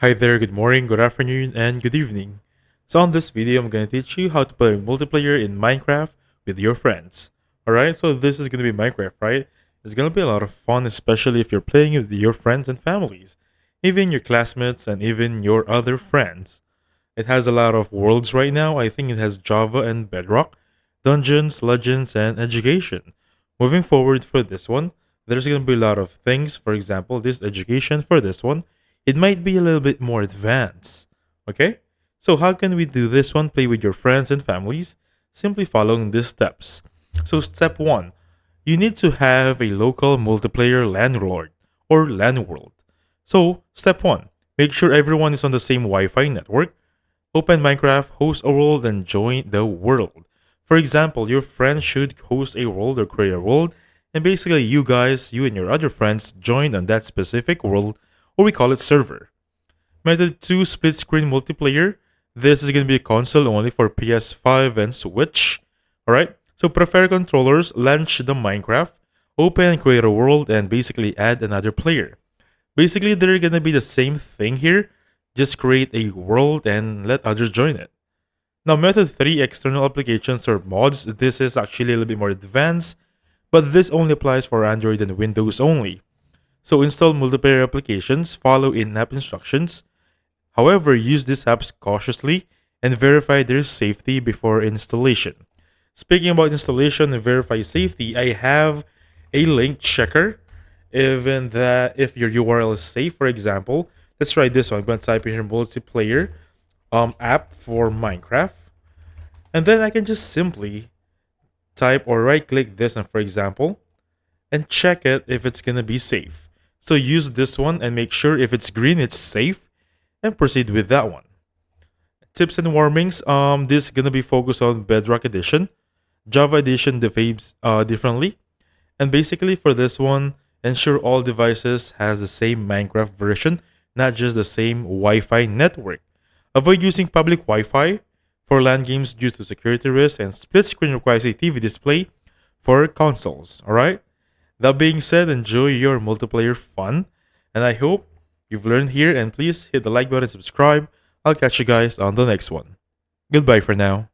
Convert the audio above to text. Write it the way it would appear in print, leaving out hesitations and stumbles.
Hi there, good morning, good afternoon, and good evening. So on this video, I'm going to teach you how to play multiplayer in Minecraft with your friends. Alright, so this is going to be Minecraft, right? It's going to be a lot of fun, especially if you're playing with your friends and families, even your classmates and even your other friends. It has a lot of worlds right now. I think it has Java and Bedrock, Dungeons, Legends, and Education. Moving forward for this one, there's going to be a lot of things. For example, this education for this one, it might be a little bit more advanced. Okay? So how can we do this one? Play with your friends and families, simply following these steps. So step 1, you need to have a local multiplayer landlord or LAN world. So step 1, make sure everyone is on the same Wi-Fi network. Open Minecraft, host a world, and join the world. For example, your friend should host a world or create a world, and basically you guys, you and your other friends, join on that specific world, or we call it server. Method 2, split screen multiplayer. This is going to be a console only for PS5 and Switch. Alright, so prefer controllers, launch the Minecraft, open and create a world, and basically add another player. Basically, they're going to be the same thing here, just create a world and let others join it. Now, method 3, external applications or mods. This is actually a little bit more advanced, but this only applies for Android and Windows only. So install multiplayer applications, follow in-app instructions. However, use these apps cautiously and verify their safety before installation. Speaking about installation and verify safety, I have a link checker. Even that if your URL is safe, for example, let's try this one. I'm going to type in here multiplayer app for Minecraft. And then I can just simply type or right click this one, for example, and check it if it's going to be safe. So use this one and make sure if it's green, it's safe, and proceed with that one. Tips and warnings. This is going to be focused on Bedrock Edition. Java Edition behaves differently. And basically for this one, ensure all devices has the same Minecraft version, not just the same Wi-Fi network. Avoid using public Wi-Fi for LAN games due to security risks, and split screen requires a TV display for consoles. Alright? That being said, enjoy your multiplayer fun, and I hope you've learned here, and please hit the like button and subscribe. I'll catch you guys on the next one. Goodbye for now.